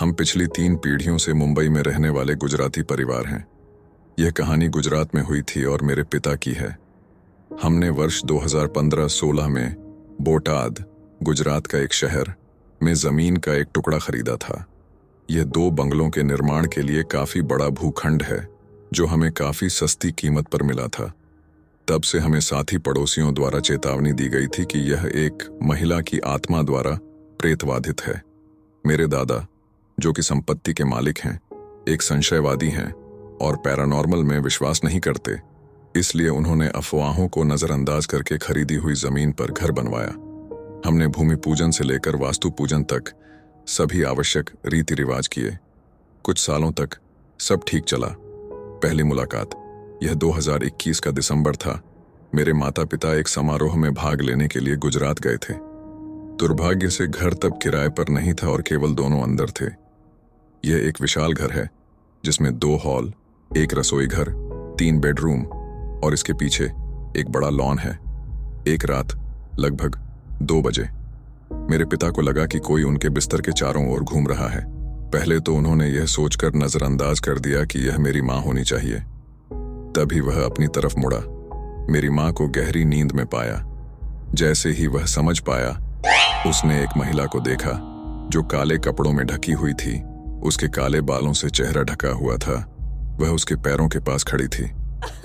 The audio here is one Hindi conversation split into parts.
हम पिछली 3 पीढ़ियों से मुंबई में रहने वाले गुजराती परिवार हैं। यह कहानी गुजरात में हुई थी और मेरे पिता की है। हमने वर्ष 2015-16 में बोटाद, गुजरात का एक शहर में जमीन का एक टुकड़ा खरीदा था। यह 2 बंगलों के निर्माण के लिए काफी बड़ा भूखंड है, जो हमें काफी सस्ती कीमत पर मिला था। तब से हमें साथी पड़ोसियों द्वारा चेतावनी दी गई थी कि यह एक महिला की आत्मा द्वारा प्रेतवाधित है। मेरे दादा, जो कि संपत्ति के मालिक हैं, एक संशयवादी हैं और पैरानॉर्मल में विश्वास नहीं करते, इसलिए उन्होंने अफवाहों को नजरअंदाज करके खरीदी हुई जमीन पर घर बनवाया। हमने भूमि पूजन से लेकर वास्तु पूजन तक सभी आवश्यक रीति रिवाज किए। कुछ सालों तक सब ठीक चला। पहली मुलाकात, यह 2021 का दिसंबर था। मेरे माता पिता एक समारोह में भाग लेने के लिए गुजरात गए थे। दुर्भाग्य से घर तब किराए पर नहीं था और केवल दोनों अंदर थे। यह एक विशाल घर है, जिसमें 2 हॉल, एक रसोई घर, 3 बेडरूम और इसके पीछे एक बड़ा लॉन है। एक रात लगभग 2 बजे मेरे पिता को लगा कि कोई उनके बिस्तर के चारों ओर घूम रहा है। पहले तो उन्होंने यह सोचकर नजरअंदाज कर दिया कि यह मेरी माँ होनी चाहिए। तभी वह अपनी तरफ मुड़ा। मेरी माँ को गहरी नींद में पाया। जैसे ही वह समझ पाया, उसने एक महिला को देखा जो काले कपड़ों में ढकी हुई थी। उसके काले बालों से चेहरा ढका हुआ था। वह उसके पैरों के पास खड़ी थी।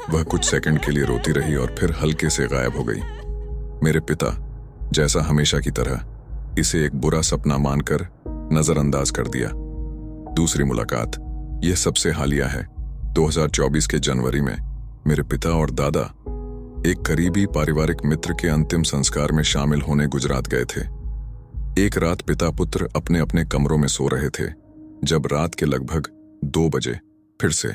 वह कुछ सेकंड के लिए रोती रही और फिर हल्के से गायब हो गई। मेरे पिता, जैसा हमेशा की तरह, इसे एक बुरा सपना मानकर नजरअंदाज कर दिया। दूसरी मुलाकात, यह सबसे हालिया है। 2024 के जनवरी में मेरे पिता और दादा एक करीबी पारिवारिक मित्र के अंतिम संस्कार में शामिल होने गुजरात गए थे। एक रात पिता पुत्र अपने अपने कमरों में सो रहे थे, जब रात के लगभग 2 बजे फिर से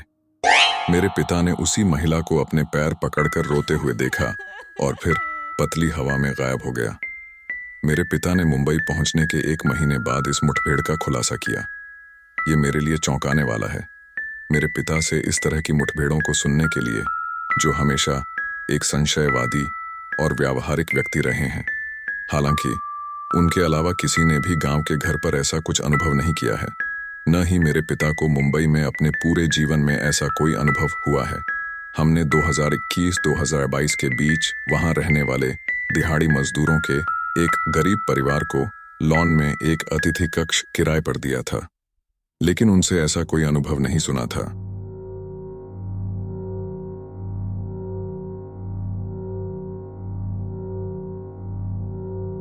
मेरे पिता ने उसी महिला को अपने पैर पकड़कर रोते हुए देखा और फिर पतली हवा में गायब हो गया। मेरे पिता ने मुंबई पहुंचने के 1 महीने बाद इस मुठभेड़ का खुलासा किया। ये मेरे लिए चौंकाने वाला है। मेरे पिता से इस तरह की मुठभेड़ों को सुनने के लिए, जो हमेशा एक संशयवादी और व्यावहारिक व्यक्ति रहे हैं। हालांकि उनके अलावा किसी ने भी गांव के घर पर ऐसा कुछ अनुभव नहीं किया है। न ही मेरे पिता को मुंबई में अपने पूरे जीवन में ऐसा कोई अनुभव हुआ है। हमने 2021-2022 के बीच वहां रहने वाले दिहाड़ी मजदूरों के एक गरीब परिवार को लॉन में एक अतिथि कक्ष किराए पर दिया था, लेकिन उनसे ऐसा कोई अनुभव नहीं सुना था।